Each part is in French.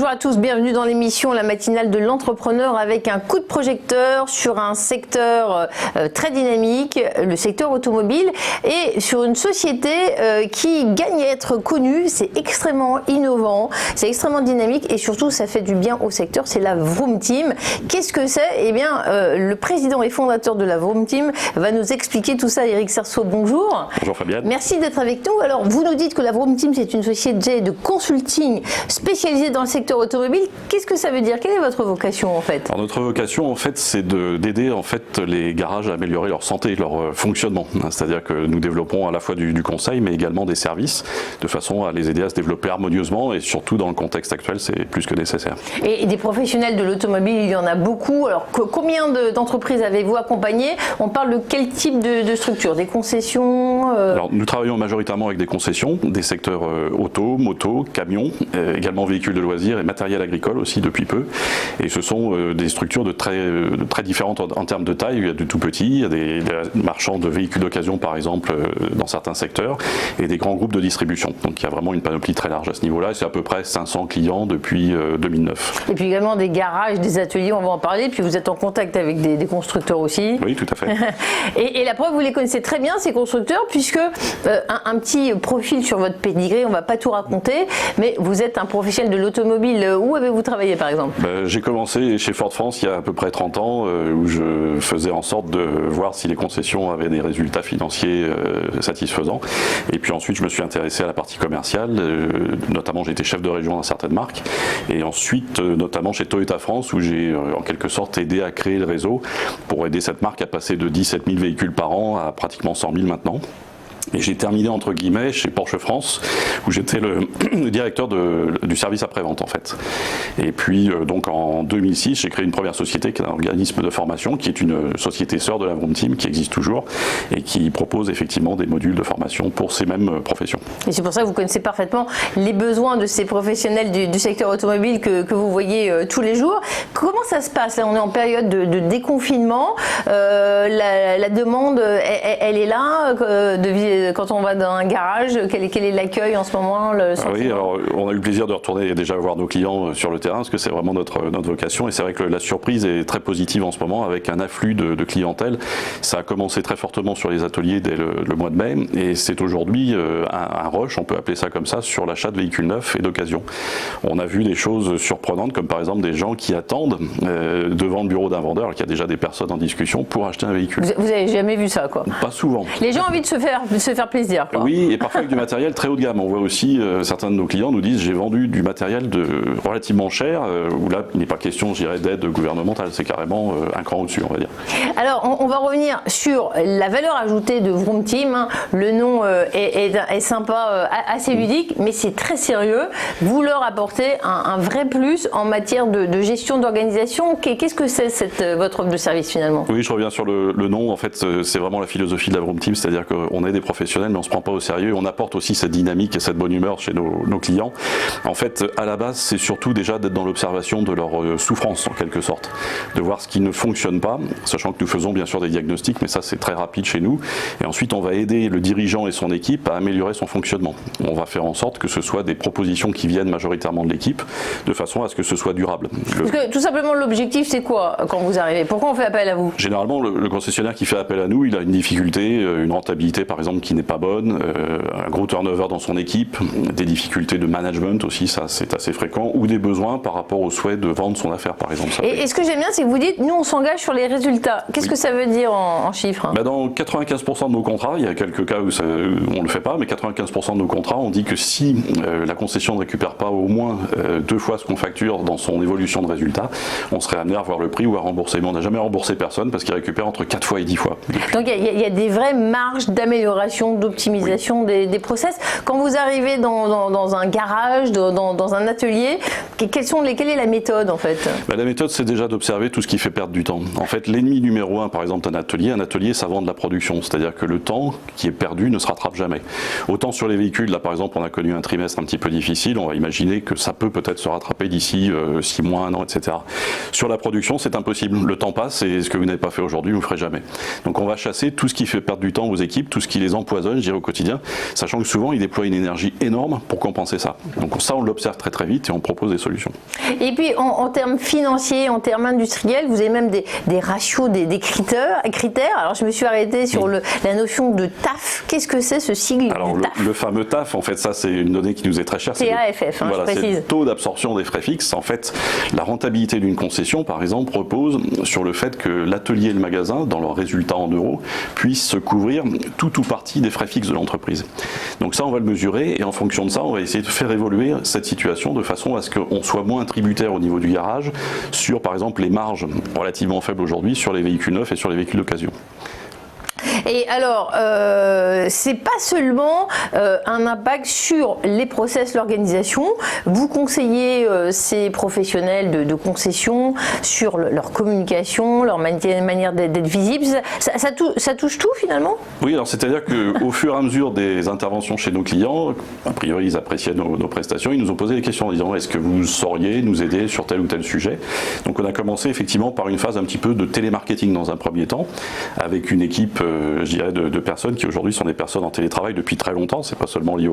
Bonjour à tous, bienvenue dans l'émission La matinale de l'entrepreneur avec un coup de projecteur sur un secteur très dynamique, le secteur automobile, et sur une société qui gagne à être connue. C'est extrêmement innovant, c'est extrêmement dynamique et surtout ça fait du bien au secteur, c'est la Vroom Team. Qu'est-ce que c'est? Eh bien, le président et fondateur de la Vroom Team va nous expliquer tout ça. Eric Serceau, bonjour. Bonjour Fabienne. Merci d'être avec nous. Alors, vous nous dites que la Vroom Team, c'est une société de consulting spécialisée dans le secteur automobile. Qu'est-ce que ça veut dire? Quelle est votre vocation en fait? Alors, notre vocation en fait, c'est d'aider en fait les garages à améliorer leur santé, leur fonctionnement. C'est-à-dire que nous développons à la fois du conseil, mais également des services, de façon à les aider à se développer harmonieusement et surtout dans le contexte actuel, c'est plus que nécessaire. Et des professionnels de l'automobile, il y en a beaucoup. Alors, combien d'entreprises avez-vous accompagné? On parle de quel type de structure? Des concessions Alors, nous travaillons majoritairement avec des concessions, des secteurs auto, moto, camions, également véhicules de loisirs et matériel agricole aussi depuis peu. Et ce sont des structures très différentes en termes de taille. Il y a du tout petit, il y a des marchands de véhicules d'occasion par exemple dans certains secteurs et des grands groupes de distribution. Donc il y a vraiment une panoplie très large à ce niveau-là et c'est à peu près 500 clients depuis 2009. Et puis également des garages, des ateliers, on va en parler. Puis vous êtes en contact avec des constructeurs aussi. Oui, tout à fait. et la preuve, vous les connaissez très bien ces constructeurs puisque un petit profil sur votre pédigré, on ne va pas tout raconter, mais vous êtes un professionnel de l'automobile. Où avez-vous travaillé par exemple? J'ai commencé chez Ford France il y a à peu près 30 ans où je faisais en sorte de voir si les concessions avaient des résultats financiers satisfaisants. Et puis ensuite je me suis intéressé à la partie commerciale, notamment j'ai été chef de région dans certaines marques. Et ensuite notamment chez Toyota France où j'ai en quelque sorte aidé à créer le réseau pour aider cette marque à passer de 17 000 véhicules par an à pratiquement 100 000 maintenant. Et j'ai terminé entre guillemets chez Porsche France où j'étais le directeur du service après-vente en fait. Et puis donc en 2006 j'ai créé une première société qui est un organisme de formation qui est une société sœur de la Vroom Team qui existe toujours et qui propose effectivement des modules de formation pour ces mêmes professions. Et c'est pour ça que vous connaissez parfaitement les besoins de ces professionnels du secteur automobile que vous voyez tous les jours. Comment ça se passe? Là, on est en période de déconfinement, la demande elle est là quand on va dans un garage, quel est l'accueil en ce moment? Oui, alors on a eu le plaisir de retourner déjà voir nos clients sur le terrain parce que c'est vraiment notre vocation et c'est vrai que la surprise est très positive en ce moment avec un afflux de clientèle. Ça a commencé très fortement sur les ateliers dès le mois de mai et c'est aujourd'hui un rush, on peut appeler ça comme ça, sur l'achat de véhicules neufs et d'occasion. On a vu des choses surprenantes comme par exemple des gens qui attendent devant le bureau d'un vendeur alors qu'il y a déjà des personnes en discussion pour acheter un véhicule. Vous avez jamais vu ça quoi? Pas souvent. Les gens ont envie de se faire plaisir. Quoi. Oui, et parfois avec du matériel très haut de gamme. On voit aussi certains de nos clients nous disent j'ai vendu du matériel relativement cher, où là il n'est pas question, je dirais, d'aide gouvernementale, c'est carrément un cran au-dessus, on va dire. Alors on va revenir sur la valeur ajoutée de Vroom Team. Le nom est sympa, assez ludique, mais c'est très sérieux. Vous leur apportez un vrai plus en matière de gestion d'organisation. Qu'est-ce que c'est votre offre de service finalement? Oui, je reviens sur le nom. En fait, c'est vraiment la philosophie de la Vroom Team, c'est-à-dire qu'on est des professionnels, mais on se prend pas au sérieux. On apporte aussi cette dynamique et cette bonne humeur chez nos clients. En fait, à la base, c'est surtout déjà d'être dans l'observation de leur souffrance, en quelque sorte, de voir ce qui ne fonctionne pas, sachant que nous faisons bien sûr des diagnostics, mais ça c'est très rapide chez nous. Et ensuite, on va aider le dirigeant et son équipe à améliorer son fonctionnement. On va faire en sorte que ce soit des propositions qui viennent majoritairement de l'équipe, de façon à ce que ce soit durable. Parce que tout simplement, l'objectif, c'est quoi quand vous arrivez? Pourquoi on fait appel à vous? Généralement, le concessionnaire qui fait appel à nous, il a une difficulté, une rentabilité par exemple qui n'est pas bonne, un gros turnover dans son équipe, des difficultés de management aussi, ça c'est assez fréquent, ou des besoins par rapport au souhait de vendre son affaire par exemple. Et ce que j'aime bien, c'est que vous dites, nous on s'engage sur les résultats. Qu'est-ce que ça veut dire en chiffres? Dans 95% de nos contrats, il y a quelques cas où on ne le fait pas, mais 95% de nos contrats, on dit que si la concession ne récupère pas au moins 2 fois ce qu'on facture dans son évolution de résultat, on serait amené à revoir le prix ou à rembourser. Mais on n'a jamais remboursé personne parce qu'il récupère entre 4 fois et 10 fois. Donc il y a des vraies marges d'amélioration, d'optimisation des process. Quand vous arrivez dans un garage, dans un atelier, quelle est la méthode en fait? La méthode, c'est déjà d'observer tout ce qui fait perdre du temps. En fait, l'ennemi numéro 1, par exemple, d'un atelier, ça vend de la production. C'est-à-dire que le temps qui est perdu ne se rattrape jamais. Autant sur les véhicules, là par exemple, on a connu un trimestre un petit peu difficile, on va imaginer que ça peut-être se rattraper d'ici 6 mois, 1 an, etc. Sur la production, c'est impossible. Le temps passe et ce que vous n'avez pas fait aujourd'hui, vous ne le ferez jamais. Donc on va chasser tout ce qui fait perdre du temps aux équipes, tout ce qui les empoisonnent, je dirais, au quotidien, sachant que souvent ils déploient une énergie énorme pour compenser ça. Donc ça, on l'observe très très vite et on propose des solutions. Et puis en termes financiers, en termes industriels, vous avez même des ratios, des critères. Alors je me suis arrêtée sur la notion de TAF. Qu'est-ce que c'est ce sigle? Alors TAF? le fameux TAF, en fait, ça c'est une donnée qui nous est très chère. TAFF, voilà, je précise. C'est le taux d'absorption des frais fixes. En fait, la rentabilité d'une concession, par exemple, repose sur le fait que l'atelier et le magasin, dans leurs résultats en euros, puissent couvrir tout ou partie des frais fixes de l'entreprise. Donc ça, on va le mesurer et en fonction de ça, on va essayer de faire évoluer cette situation de façon à ce qu'on soit moins tributaire au niveau du garage sur, par exemple, les marges relativement faibles aujourd'hui sur les véhicules neufs et sur les véhicules d'occasion. Et alors, c'est pas seulement un impact sur les process, l'organisation. Vous conseillez ces professionnels de concession sur leur communication, leur manière d'être visible. Ça touche tout finalement? Oui, alors c'est-à-dire qu'au fur et à mesure des interventions chez nos clients, a priori ils appréciaient nos prestations, ils nous ont posé des questions en disant est-ce que vous sauriez nous aider sur tel ou tel sujet? Donc on a commencé effectivement par une phase un petit peu de télémarketing dans un premier temps, avec une équipe je dirais, de personnes qui aujourd'hui sont des personnes en télétravail depuis très longtemps, c'est pas seulement lié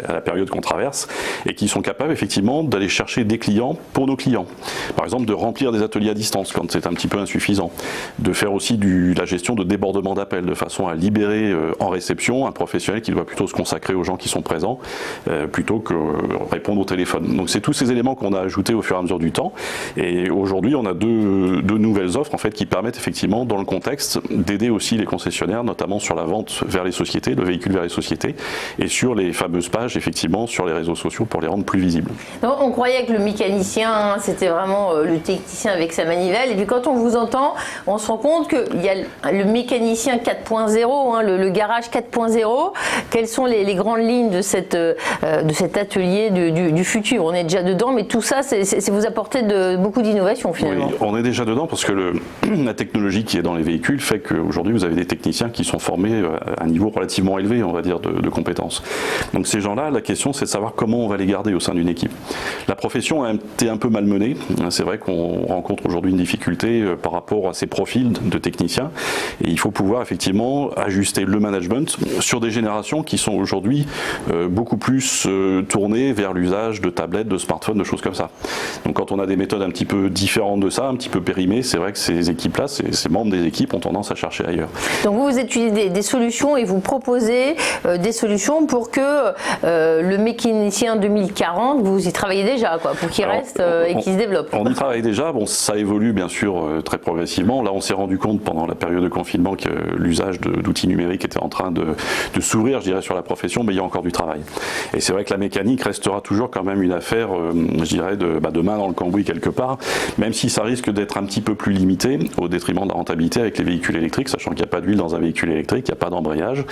à la période qu'on traverse, et qui sont capables effectivement d'aller chercher des clients pour nos clients. Par exemple, de remplir des ateliers à distance quand c'est un petit peu insuffisant, de faire aussi la gestion de débordement d'appels, de façon à libérer en réception un professionnel qui doit plutôt se consacrer aux gens qui sont présents, plutôt que répondre au téléphone. Donc c'est tous ces éléments qu'on a ajoutés au fur et à mesure du temps, et aujourd'hui on a deux nouvelles offres en fait qui permettent effectivement dans le contexte d'aider aussi les concessionnaires, notamment sur la vente vers les sociétés, le véhicule vers les sociétés, et sur les fameuses pages, effectivement, sur les réseaux sociaux pour les rendre plus visibles. Donc, on croyait que le mécanicien, c'était vraiment le technicien avec sa manivelle, et puis quand on vous entend, on se rend compte qu'il y a le mécanicien 4.0, le garage 4.0. Quelles sont les grandes lignes de cet atelier du futur? On est déjà dedans, mais tout ça, c'est vous apporter beaucoup d'innovation finalement. Oui, on est déjà dedans parce que la technologie qui est dans les véhicules fait qu'aujourd'hui, vous avez des techniciens qui sont formés à un niveau relativement élevé, on va dire, de compétences. Donc ces gens-là, la question c'est de savoir comment on va les garder au sein d'une équipe. La profession a été un peu malmenée, c'est vrai qu'on rencontre aujourd'hui une difficulté par rapport à ces profils de techniciens, et il faut pouvoir effectivement ajuster le management sur des générations qui sont aujourd'hui beaucoup plus tournées vers l'usage de tablettes, de smartphones, de choses comme ça. Donc quand on a des méthodes un petit peu différentes de ça, un petit peu périmées, c'est vrai que ces équipes-là, ces membres des équipes ont tendance à chercher ailleurs. Donc vous étudiez des solutions et vous proposez des solutions pour que le mécanicien 2040, vous y travaillez déjà, quoi, pour qu'il reste et qu'il se développe. On y travaille déjà, bon, ça évolue bien sûr très progressivement. Là on s'est rendu compte pendant la période de confinement que l'usage d'outils numériques était en train de s'ouvrir, je dirais, sur la profession, mais il y a encore du travail. Et c'est vrai que la mécanique restera toujours quand même une affaire, je dirais, de main dans le cambouis quelque part, même si ça risque d'être un petit peu plus limité au détriment de la rentabilité avec les véhicules électriques, sachant qu'il n'y a pas d'huile dans un véhicule électrique, il n'y a pas d'embrayage,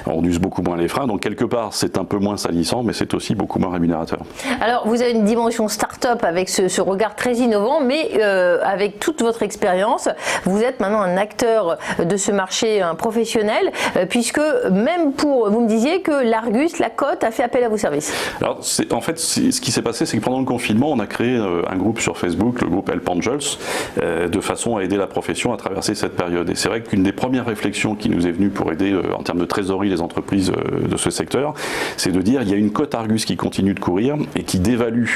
on use beaucoup moins les freins, donc quelque part c'est un peu moins salissant, mais c'est aussi beaucoup moins rémunérateur. Alors vous avez une dimension start-up avec ce regard très innovant, mais avec toute votre expérience, vous êtes maintenant un acteur de ce marché, un professionnel, puisque même vous me disiez que l'Argus, la Cote, a fait appel à vos services. Alors en fait, ce qui s'est passé, c'est que pendant le confinement, on a créé un groupe sur Facebook, le groupe Help Angels, de façon à aider la profession à traverser cette période. Et c'est vrai qu'une des premières réflexions qui nous est venue pour aider en termes de trésorerie les entreprises de ce secteur, c'est de dire il y a une cote Argus qui continue de courir et qui dévalue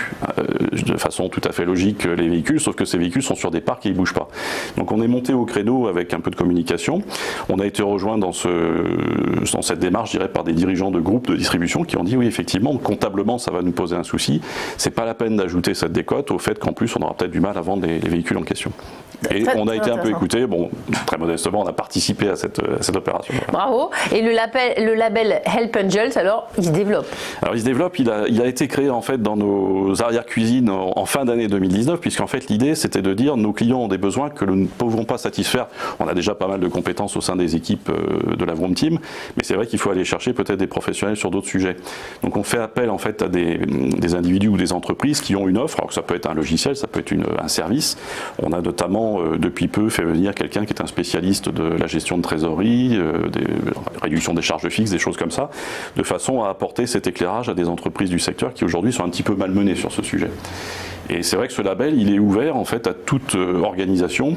de façon tout à fait logique les véhicules, sauf que ces véhicules sont sur des parcs et ils ne bougent pas. Donc on est monté au créneau avec un peu de communication. On a été rejoint dans cette démarche, je dirais, par des dirigeants de groupes de distribution qui ont dit oui, effectivement, comptablement ça va nous poser un souci. C'est pas la peine d'ajouter cette décote au fait qu'en plus on aura peut-être du mal à vendre les véhicules en question. Et on a été un peu écouté, bon, très modestement, on a participé à cette opération. Bravo. Et le label Help Angels, alors, il se développe? Alors, il se développe, il a été créé en fait dans nos arrière-cuisines en fin d'année 2019, puisqu'en fait l'idée c'était de dire nos clients ont des besoins que nous ne pouvons pas satisfaire. On a déjà pas mal de compétences au sein des équipes de la Vroom Team, mais c'est vrai qu'il faut aller chercher peut-être des professionnels sur d'autres sujets. Donc on fait appel en fait à des individus ou des entreprises qui ont une offre, alors que ça peut être un logiciel, ça peut être un service. On a notamment depuis peu fait venir quelqu'un qui est un spécialiste de la gestion de trésorerie, réduction des charges fixes, des choses comme ça, de façon à apporter cet éclairage à des entreprises du secteur qui aujourd'hui sont un petit peu malmenées sur ce sujet. Et c'est vrai que ce label, il est ouvert en fait à toute organisation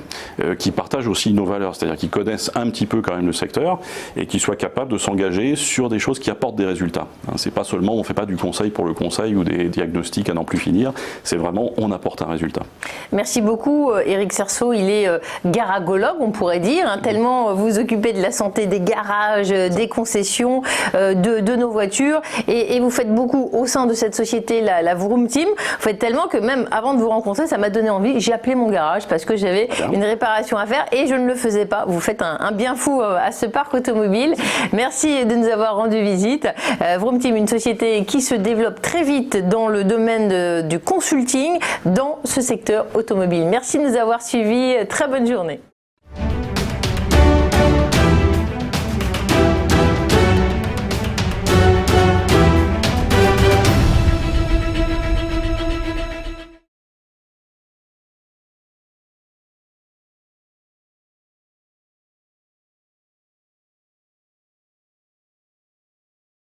qui partage aussi nos valeurs, c'est-à-dire qui connaissent un petit peu quand même le secteur et qui soient capables de s'engager sur des choses qui apportent des résultats. C'est pas seulement, on fait pas du conseil pour le conseil ou des diagnostics à n'en plus finir, c'est vraiment on apporte un résultat. Merci beaucoup Éric Cerceau, il est garagologue on pourrait dire, tellement vous occupez de la santé des garages, des concessions, de nos voitures et vous faites beaucoup au sein de cette société, la Vroom Team. Vous faites tellement que même avant de vous rencontrer, ça m'a donné envie. J'ai appelé mon garage parce que j'avais une réparation à faire et je ne le faisais pas. Vous faites un bien fou à ce parc automobile. Merci de nous avoir rendu visite. Vroom Team, une société qui se développe très vite dans le domaine du consulting dans ce secteur automobile. Merci de nous avoir suivis. Très bonne journée.